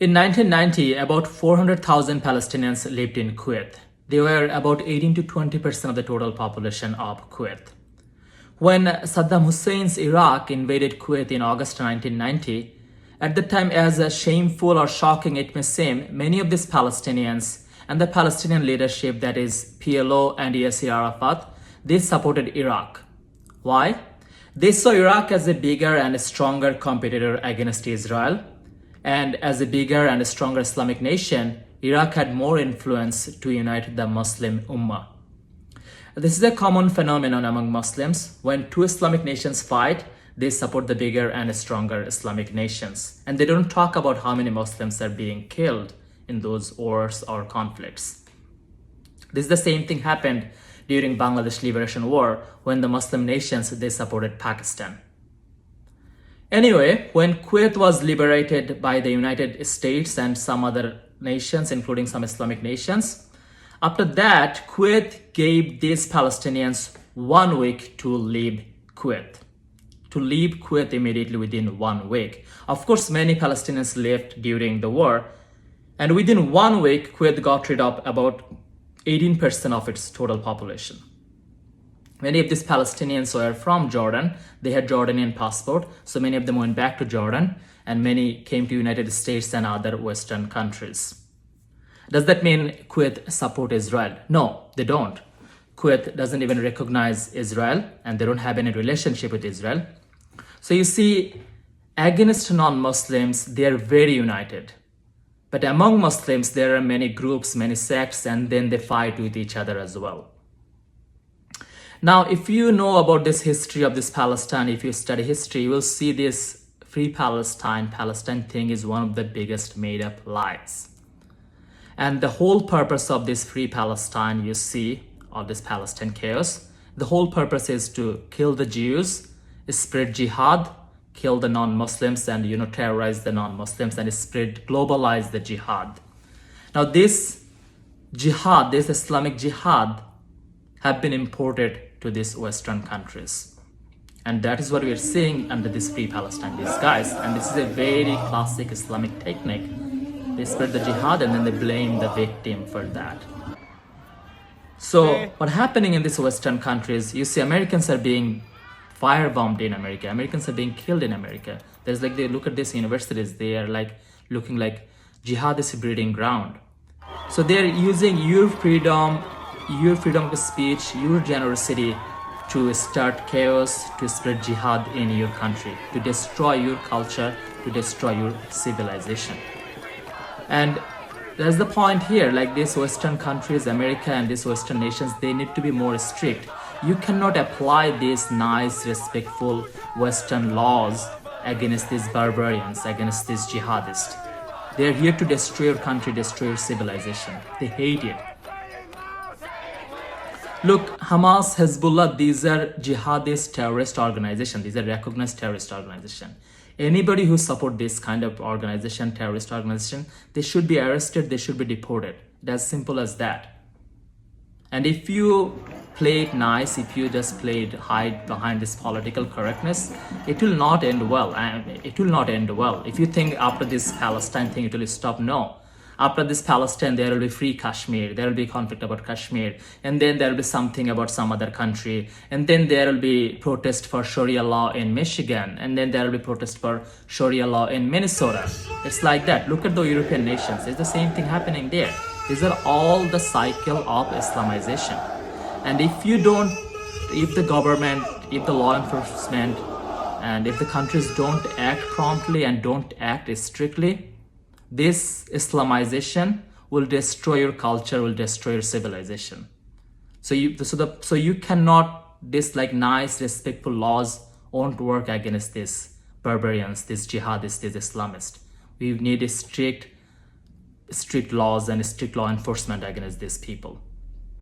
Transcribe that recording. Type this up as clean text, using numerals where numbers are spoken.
In 1990, about 400,000 Palestinians lived in Kuwait. They were about 18 to 20% of the total population of Kuwait. When Saddam Hussein's Iraq invaded Kuwait in August 1990, at the time, as shameful or shocking it may seem, many of these Palestinians and the Palestinian leadership, that is PLO and Yasser Arafat, they supported Iraq. Why? They saw Iraq as a bigger and a stronger competitor against Israel. And as a bigger and a stronger Islamic nation, Iraq had more influence to unite the Muslim Ummah. This is a common phenomenon among Muslims. When two Islamic nations fight, they support the bigger and stronger Islamic nations. And they don't talk about how many Muslims are being killed in those wars or conflicts. This is the same thing happened during Bangladesh Liberation War when the Muslim nations, they supported Pakistan. Anyway, when Kuwait was liberated by the United States and some other nations, including some Islamic nations, after that, Kuwait gave these Palestinians 1 week to leave Kuwait. To leave Kuwait immediately within 1 week. Of course, many Palestinians left during the war, and within 1 week, Kuwait got rid of about 18% of its total population. Many of these Palestinians were from Jordan. They had Jordanian passport, so many of them went back to Jordan, and many came to United States and other Western countries. Does that mean Kuwait support Israel? No, they don't. Kuwait doesn't even recognize Israel, and they don't have any relationship with Israel. So you see, against non-Muslims, they are very united. But among Muslims, there are many groups, many sects, and then they fight with each other as well. Now, if you know about this history of this Palestine, if you study history, you will see this Free Palestine thing is one of the biggest made-up lies. And the whole purpose of this Free Palestine, you see, of this Palestine chaos, the whole purpose is to kill the Jews, spread jihad, kill the non-Muslims, and terrorize the non-Muslims, and globalize the jihad. Now, this jihad, this Islamic jihad, have been imported to these Western countries. And that is what we are seeing under this Free Palestine disguise. And this is a very classic Islamic technique. They spread the jihad and then they blame the victim for that. So what's happening in these Western countries, you see Americans are being firebombed in America. Americans are being killed in America. There's they look at these universities, they are looking like jihadist breeding ground. So they're using your freedom of speech, your generosity to start chaos, to spread jihad in your country, to destroy your culture, to destroy your civilization. And that's the point here, these Western countries, America and these Western nations, they need to be more strict. You cannot apply these nice, respectful Western laws against these barbarians, against these jihadists. They're here to destroy your country, destroy your civilization. They hate it. Look, Hamas, Hezbollah, these are jihadist terrorist organizations. These are recognized terrorist organizations. Anybody who support this kind of organization, terrorist organization, they should be arrested, they should be deported. It's as simple as that. And if you play it nice, if you just hide behind this political correctness, it will not end well. It will not end well. If you think after this Palestine thing, it will stop, no. After this Palestine, there will be free Kashmir, there will be conflict about Kashmir, and then there will be something about some other country, and then there will be protest for Sharia law in Michigan, and then there will be protest for Sharia law in Minnesota. It's like that. Look at the European nations. It's the same thing happening there. These are all the cycle of Islamization. And if the government, if the law enforcement, and if the countries don't act promptly and don't act strictly, this Islamization will destroy your culture, will destroy your civilization. So you cannot, this nice, respectful laws won't work against these barbarians, these jihadists, these Islamists. We need strict laws and strict law enforcement against these people.